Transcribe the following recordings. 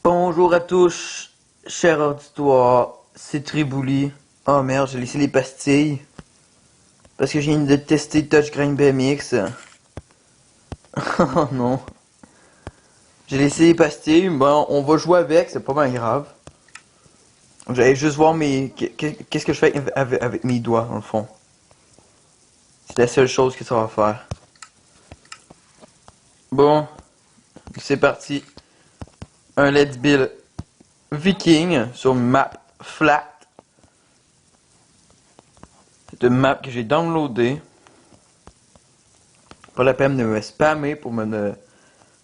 Bonjour à tous, cher auditoire, c'est Tribouli. Oh merde, j'ai laissé les pastilles. Parce que je viens de tester Touchgrain BMX. Oh non. J'ai laissé les pastilles, bon, on va jouer avec, c'est pas mal grave. J'allais juste voir qu'est-ce que je fais avec mes doigts, dans le fond. C'est la seule chose que ça va faire. Bon, c'est parti. Un Let's Build Viking sur map flat. C'est une map que j'ai downloadée. Pas la peine de me spammer pour me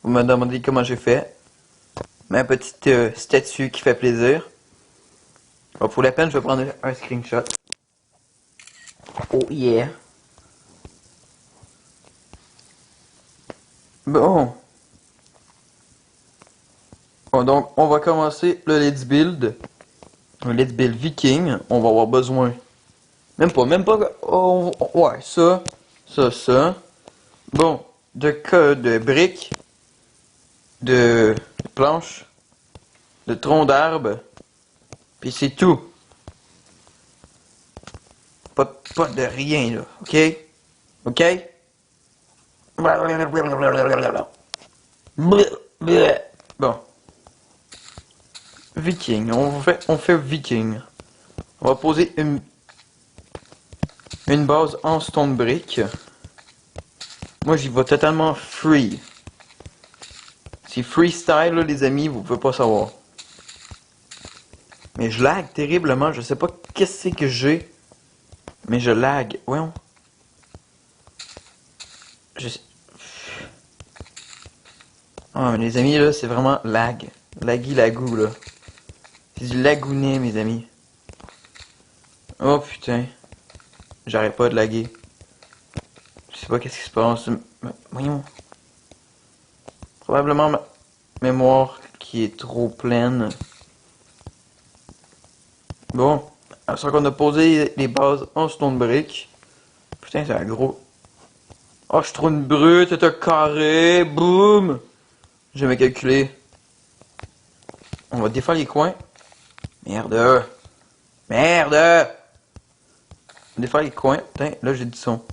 demander comment j'ai fait. Ma petite statue qui fait plaisir. Bon, pour la peine, je vais prendre un screenshot. Oh yeah. Bon. Bon, donc, on va commencer le Let's Build. Un Let's Build Viking. On va avoir besoin. Même pas. Oh, ouais, ça. Bon, de briques. De planches. De troncs d'arbres. Puis c'est tout. Pas de rien, là. OK? OK? Bon. Viking. On fait Viking. On va poser une base en stone brick. Moi, j'y vais totalement free. C'est freestyle, là, les amis, vous pouvez pas savoir. Mais je lag terriblement. Je sais pas qu'est-ce que j'ai. Mais je lag. Voyons. Ah, mais les amis, là, c'est vraiment lag. Laggy lagou, là. C'est du lagounet, mes amis. Oh, putain. J'arrête pas de laguer. Je sais pas qu'est-ce qui se passe. Voyons. Probablement ma mémoire qui est trop pleine. Bon. Alors qu'on a posé les bases en stone brick. Putain, c'est un gros. Oh, je suis trop une brute, c'est un carré. Boum. J'ai jamais calculé. On va défaire les coins. Merde. Merde. On va défaire les coins. Putain, là j'ai du son.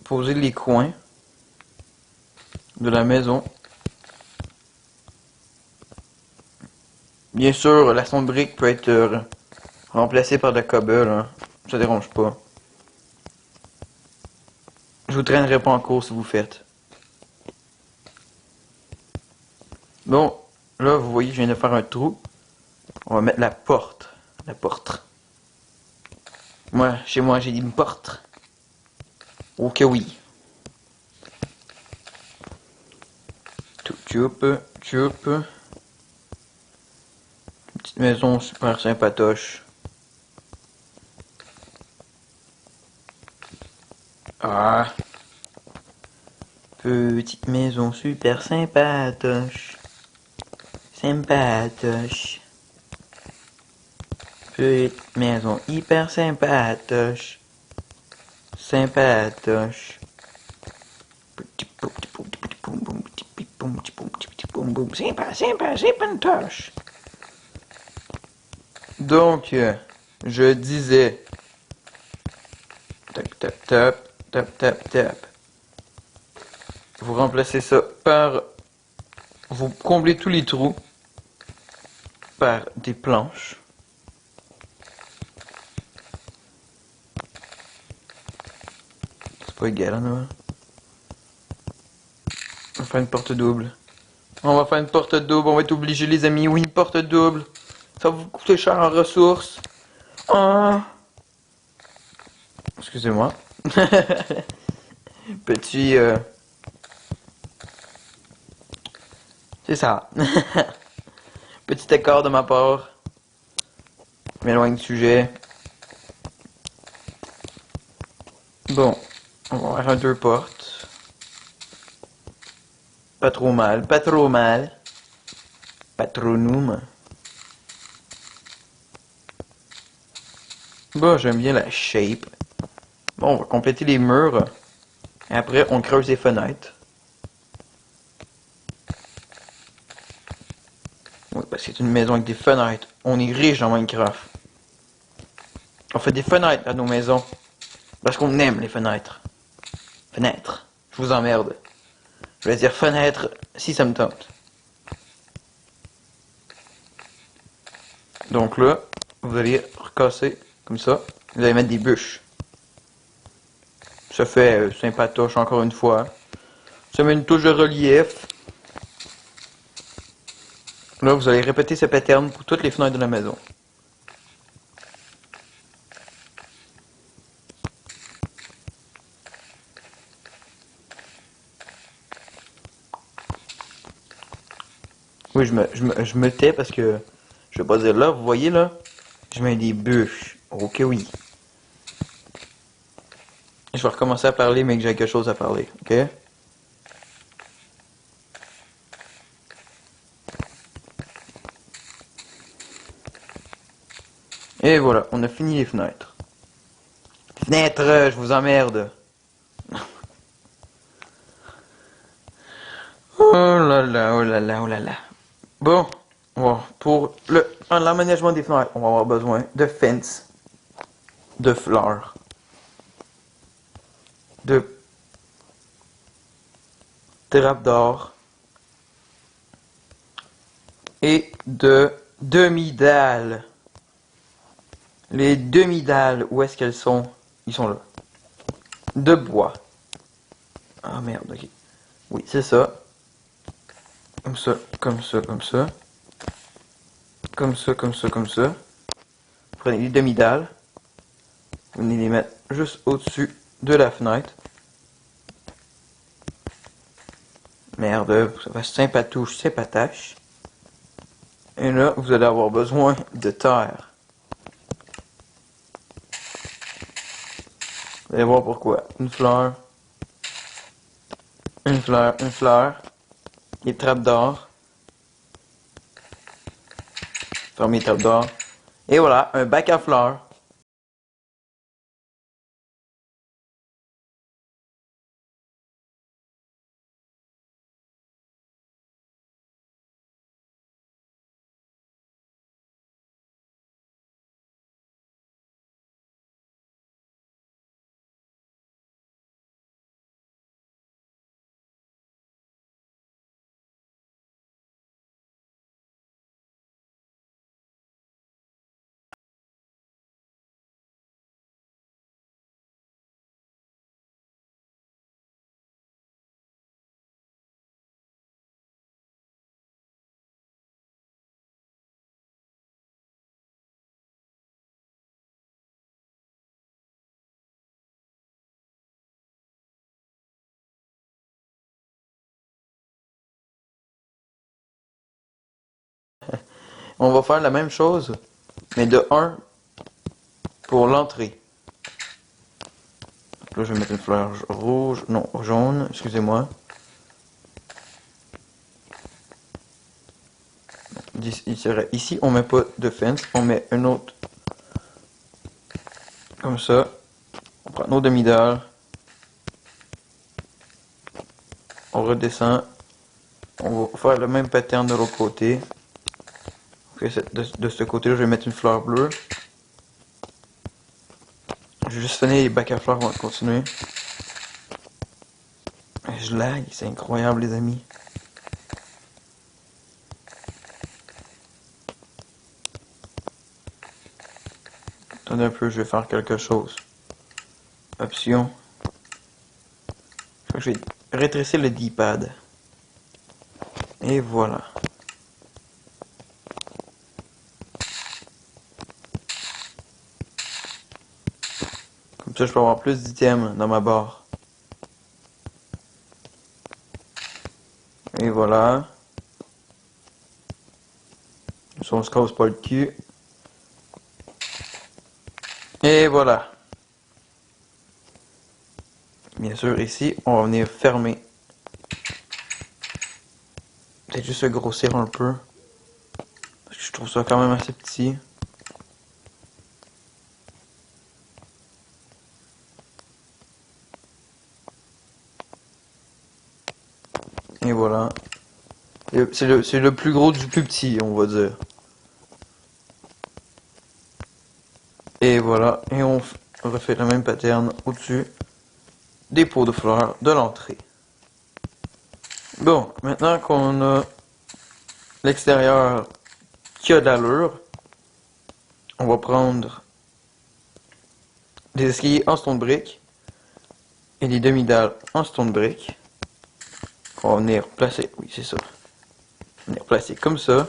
Poser les coins de la maison. Bien sûr, la sonde brique peut être remplacée par de la cobble. Hein. Ça dérange pas. Je vous traînerai pas en cours si vous faites. Bon, là, vous voyez, je viens de faire un trou. On va mettre la porte. La porte. Moi, chez moi, j'ai dit une porte. Ok, oui. Tchoup. Petite maison super sympatoche. Ah. Petite maison super sympatoche. Sympatoche. Petite maison hyper sympatoche. Sympatoche. Sympatoche. Donc, je disais. Tap. Vous remplacez ça par. Vous comblez tous les trous par des planches. C'est pas égal, hein, on va faire une porte double. On va être obligé, les amis. Oui, une porte double. Ça va vous coûter cher en ressources. Ah. Excusez-moi. Petit. C'est ça. Petit accord de ma part. Je m'éloigne du sujet. Bon. On va faire deux portes. Pas trop mal. Patronum. Bon, j'aime bien la shape. Bon, on va compléter les murs. Et après, on creuse les fenêtres. Oui, parce que c'est une maison avec des fenêtres. On est riche dans Minecraft. On fait des fenêtres à nos maisons. Parce qu'on aime les fenêtres. Fenêtres. Je vous emmerde. Je vais dire fenêtre si ça me tente. Donc là, vous allez recasser comme ça. Vous allez mettre des bûches. Ça fait sympatoche encore une fois. Ça met une touche de relief. Là, vous allez répéter ce pattern pour toutes les fenêtres de la maison. Oui, je me tais parce que je vais pas dire là, vous voyez là, je mets des bûches. Ok, oui. Je vais recommencer à parler, mais que j'ai quelque chose à parler, ok? Et voilà, on a fini les fenêtres. Fenêtres, je vous emmerde. Oh là là, oh là là, oh là là. Bon, pour l'aménagement des fenêtres, on va avoir besoin de fence, de fleurs, de trapdoors et de demi-dalles. Les demi-dalles, où est-ce qu'elles sont? Ils sont là. De bois. Ah merde, ok. Oui, c'est ça. Comme ça, comme ça, comme ça. Comme ça, comme ça, comme ça. Prenez les demi-dalles. Vous venez les mettre juste au-dessus de la fenêtre. Merde, ça va sympatouche, sympatache. Et là, vous allez avoir besoin de terre. Vous allez voir pourquoi. Une fleur. Une fleur, une fleur. Les trappes d'or. Fermez les trappes d'or. Et voilà, un bac à fleurs. On va faire la même chose, mais de 1 pour l'entrée. Là, je vais mettre une fleur rouge, non, jaune, excusez-moi. Ici, on met pas de fence, on met un autre comme ça. On prend nos demi-dalles. On redescend. On va faire le même pattern de l'autre côté. Okay, de ce côté-là, je vais mettre une fleur bleue. Je vais juste finir les bacs à fleurs avant de continuer. Je lag, c'est incroyable les amis. Attendez un peu, je vais faire quelque chose. Option. Je vais rétrécir le D-pad. Et voilà. Comme ça, je peux avoir plus d'items dans ma barre. Et voilà. Si on se casse pas le cul. Et voilà. Bien sûr, ici, on va venir fermer. Peut-être juste le grossir un peu. Parce que je trouve ça quand même assez petit. voilà. C'est le plus gros du plus petit, on va dire. Et voilà, et on refait le même pattern au-dessus des pots de fleurs de l'entrée. Bon, maintenant qu'on a l'extérieur qui a de l'allure, on va prendre des escaliers en stone brick et des demi-dalles en stone brick. On va venir placer, oui c'est ça, on va venir placer comme ça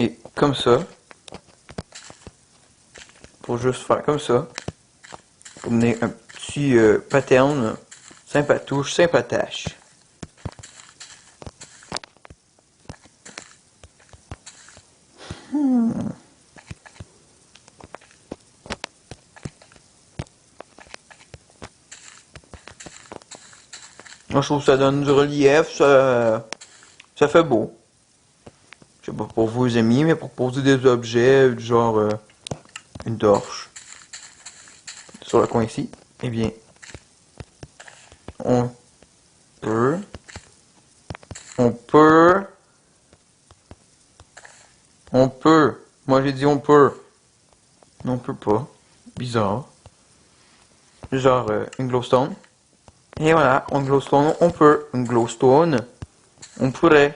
et comme ça. Pour juste faire comme ça. Pour donner un petit pattern sympatouche, sympatache. Moi je trouve que ça donne du relief, ça fait beau. Je sais pas pour vous amis, mais pour poser des objets du genre une torche sur le coin ici, eh bien on peut, on peut, on peut. Moi j'ai dit on peut. Non, on peut pas. Bizarre. Genre une glowstone. Et voilà, un glowstone, on peut. Un glowstone, on pourrait.